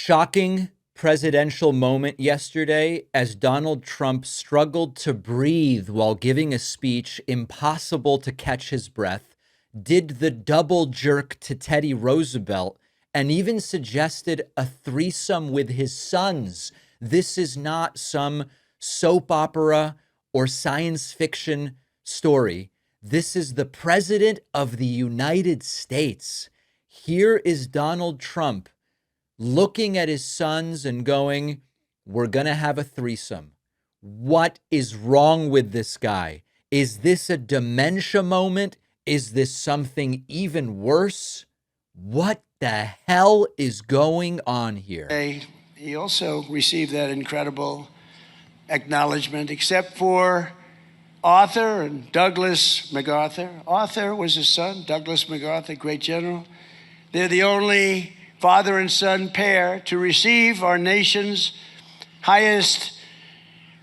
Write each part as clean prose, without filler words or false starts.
Shocking presidential moment yesterday as Donald Trump struggled to breathe while giving a speech, impossible to catch his breath, did the double jerk to Teddy Roosevelt, and even suggested a threesome with his sons. This is not some soap opera or science fiction story. This is the President of the United States. Here is Donald Trump looking at his sons and going, we're going to have a threesome. What is wrong with this guy? Is this a dementia moment? Is this something even worse? What the hell is going on here? He also received that incredible acknowledgement, except for Arthur and Douglas MacArthur. Arthur was his son, Douglas MacArthur, great general. They're the only father and son pair to receive our nation's highest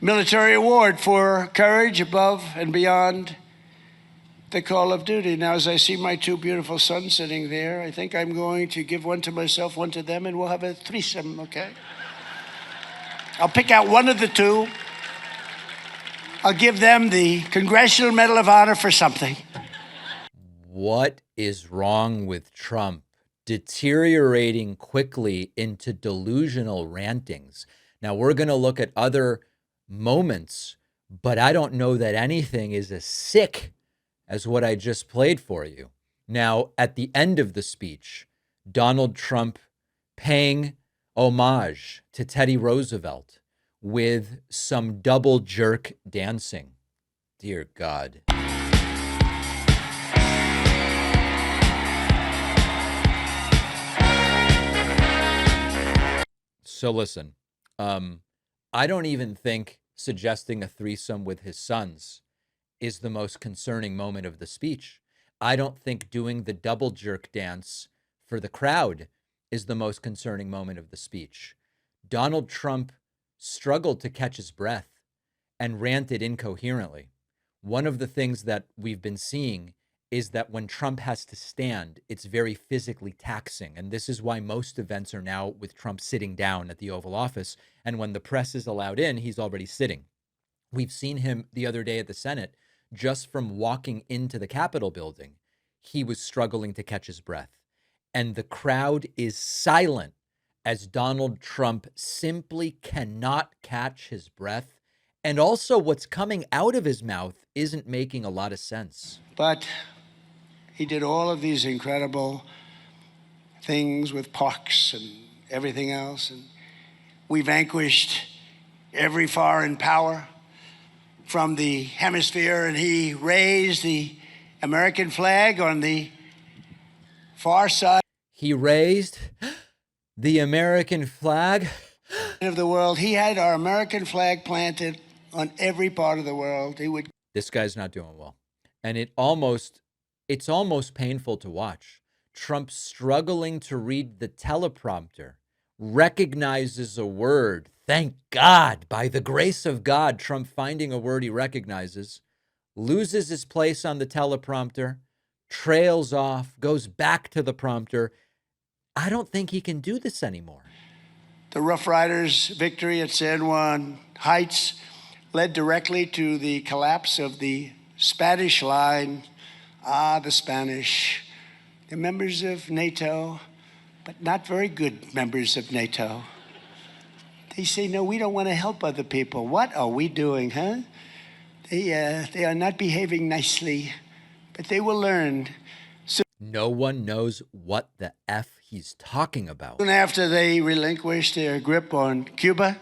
military award for courage above and beyond the call of duty. Now, as I see my two beautiful sons sitting there, I think I'm going to give one to myself, one to them, and we'll have a threesome, okay? I'll pick out one of the two. I'll give them the Congressional Medal of Honor for something. What is wrong with Trump? Deteriorating quickly into delusional rantings. Now, we're going to look at other moments, but I don't know that anything is as sick as what I just played for you. Now, at the end of the speech, Donald Trump paying homage to Teddy Roosevelt with some double jerk dancing. Dear God. So listen, I don't even think suggesting a threesome with his sons is the most concerning moment of the speech. I don't think doing the double jerk dance for the crowd is the most concerning moment of the speech. Donald Trump struggled to catch his breath and ranted incoherently. One of the things that we've been seeing is that when Trump has to stand, it's very physically taxing. And this is why most events are now with Trump sitting down at the Oval Office. And when the press is allowed in, he's already sitting. We've seen him the other day at the Senate, just from walking into the Capitol building, he was struggling to catch his breath. And the crowd is silent as Donald Trump simply cannot catch his breath. And also what's coming out of his mouth isn't making a lot of sense. But he did all of these incredible things with parks and everything else. And we vanquished every foreign power from the hemisphere, and he raised the American flag on the far side. He raised the American flag of the world. He had our American flag planted on every part of the world. This guy's not doing well. And it's almost painful to watch. Trump struggling to read the teleprompter, recognizes a word. Thank God, by the grace of God, Trump finding a word he recognizes, loses his place on the teleprompter, trails off, goes back to the prompter. I don't think he can do this anymore. The Rough Riders' victory at San Juan Heights led directly to the collapse of the Spanish line. The Spanish. They're members of NATO, but not very good members of NATO. They say, no, we don't want to help other people. What are we doing, huh? They are not behaving nicely, but they will learn. No one knows what the F he's talking about. Soon after they relinquished their grip on Cuba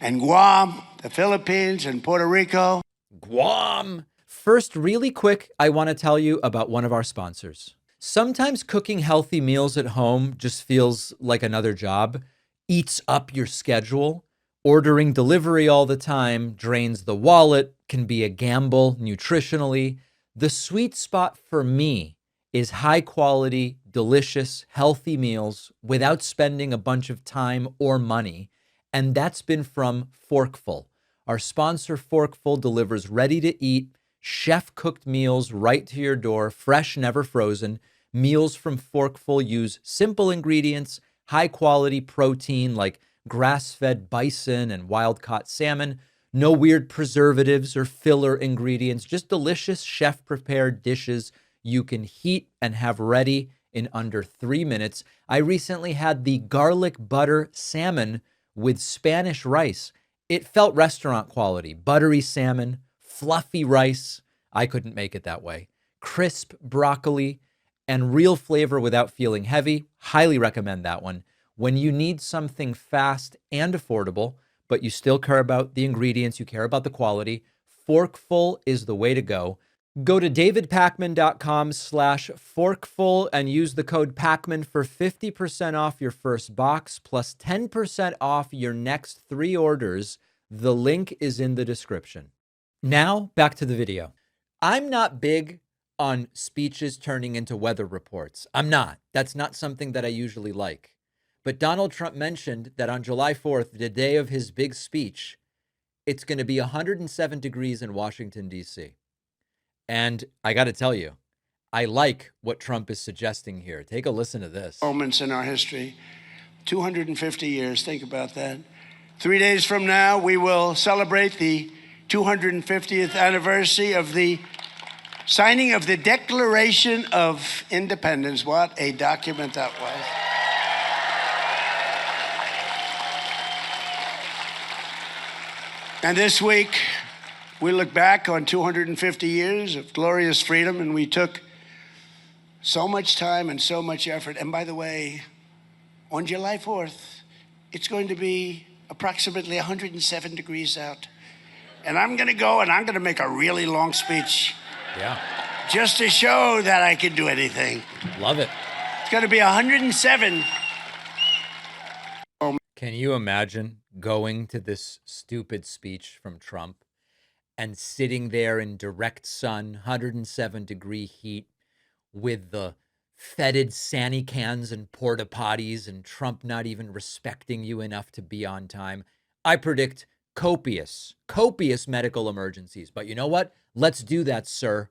and Guam, the Philippines and Puerto Rico. Guam. First, really quick, I want to tell you about one of our sponsors. Sometimes cooking healthy meals at home just feels like another job, eats up your schedule. Ordering delivery all the time drains the wallet, can be a gamble nutritionally. The sweet spot for me is high quality, delicious, healthy meals without spending a bunch of time or money. And that's been from Forkful. Our sponsor, Forkful, delivers ready to eat, chef-cooked meals right to your door, fresh, never frozen. Meals from Forkful use simple ingredients, high quality protein like grass-fed bison and wild-caught salmon, no weird preservatives or filler ingredients, just delicious chef-prepared dishes you can heat and have ready in under 3 minutes. I recently had the garlic butter salmon with Spanish rice. It felt restaurant quality, buttery salmon, fluffy rice. I couldn't make it that way. Crisp broccoli and real flavor without feeling heavy. Highly recommend that one. When you need something fast and affordable, but you still care about the ingredients, you care about the quality, Forkful is the way to go. Go to davidpakman.com/forkful and use the code Pakman for 50% off your first box plus 10% off your next 3 orders. The link is in the description. Now, back to the video. I'm not big on speeches turning into weather reports. I'm not. That's not something that I usually like. But Donald Trump mentioned that on July 4th, the day of his big speech, it's going to be 107 degrees in Washington, D.C. And I got to tell you, I like what Trump is suggesting here. Take a listen to this. Moments in our history, 250 years, think about that. 3 days from now, we will celebrate the 250th anniversary of the signing of the Declaration of Independence. What a document that was. And this week, we look back on 250 years of glorious freedom, and we took so much time and so much effort. And by the way, on July 4th, it's going to be approximately 107 degrees out. And I'm going to go and I'm going to make a really long speech. Yeah. Just to show that I can do anything. Love it. It's going to be 107. Can you imagine going to this stupid speech from Trump and sitting there in direct sun, 107-degree heat, with the fetid Sanny cans and porta potties, and Trump not even respecting you enough to be on time? I predict copious medical emergencies. But you know what? Let's do that, sir.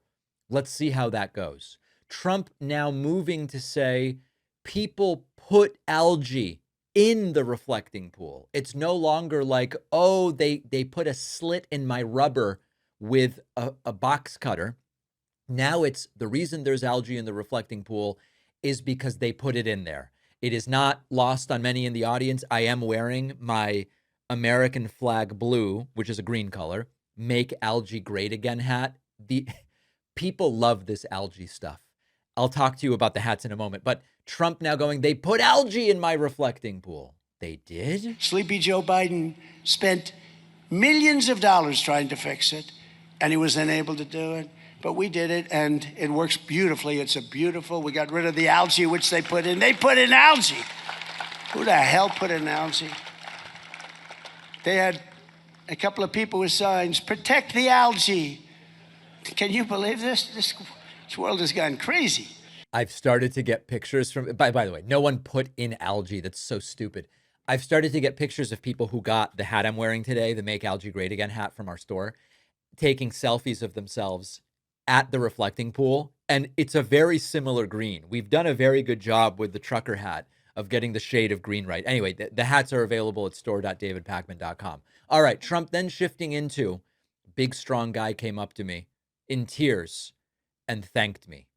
Let's see how that goes. Trump now moving to say people put algae in the reflecting pool. It's no longer like, oh, they put a slit in my rubber with a box cutter. Now it's the reason there's algae in the reflecting pool is because they put it in there. It is not lost on many in the audience. I am wearing my American flag blue, which is a green color, Make Algae Great Again hat. The people love this algae stuff. I'll talk to you about the hats in a moment, but Trump now going, they put algae in my reflecting pool. They did? Sleepy Joe Biden spent millions of dollars trying to fix it, and he was unable to do it. But we did it, and it works beautifully. It's we got rid of the algae, which they put in. They put in algae. Who the hell put in algae? They had a couple of people with signs, protect the algae. Can you believe this? This world has gone crazy. I've started to get pictures from, by the way, no one put in algae. That's so stupid. I've started to get pictures of people who got the hat I'm wearing today, the Make Algae Great Again hat from our store, taking selfies of themselves at the reflecting pool. And it's a very similar green. We've done a very good job with the trucker hat of getting the shade of green right. Anyway, the hats are available at store.davidpakman.com. All right, Trump then shifting into, big strong guy came up to me in tears and thanked me.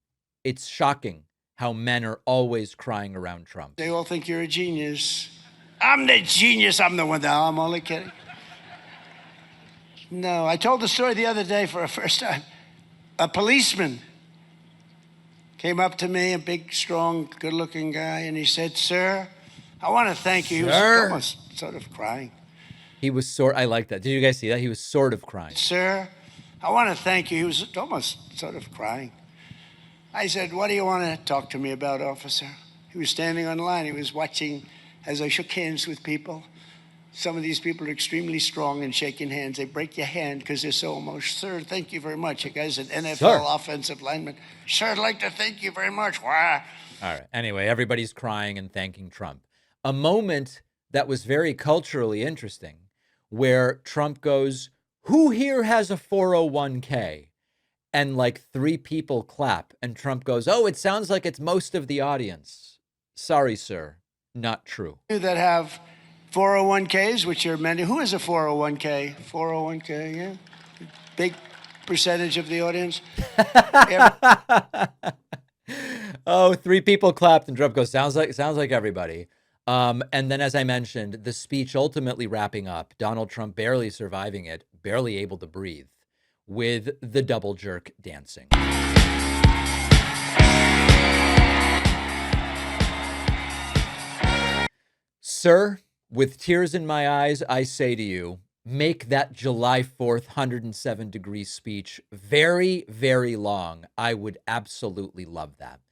It's shocking how men are always crying around Trump. They all think you're a genius. I'm the genius. I'm the one. No, I'm only kidding. No, I told the story the other day for the first time. A policeman came up to me, a big, strong, good-looking guy, and he said, "Sir, I want to thank you." He was almost sort of crying. He was I like that. Did you guys see that? He was sort of crying. "Sir, I want to thank you." He was almost sort of crying. I said, "What do you want to talk to me about, officer?" He was standing on the line. He was watching as I shook hands with people. Some of these people are extremely strong in shaking hands. They break your hand because they're so emotional. "Sir, thank you very much." A guy's an NFL offensive lineman. "Sir, I'd like to thank you very much." Wah. All right. Anyway, everybody's crying and thanking Trump. A moment that was very culturally interesting where Trump goes, "Who here has a 401k?" And like 3 people clap, and Trump goes, "Oh, it sounds like it's most of the audience. Sorry, sir. Not true. that have 401ks, which are many. Who has a 401k? 401k, yeah. Big percentage of the audience. Oh, three people clapped and Trump goes, sounds like everybody. And then, as I mentioned, the speech ultimately wrapping up, Donald Trump barely surviving it, barely able to breathe, with the double jerk dancing. Sir, with tears in my eyes, I say to you, make that July 4th 107-degree speech very, very long. I would absolutely love that.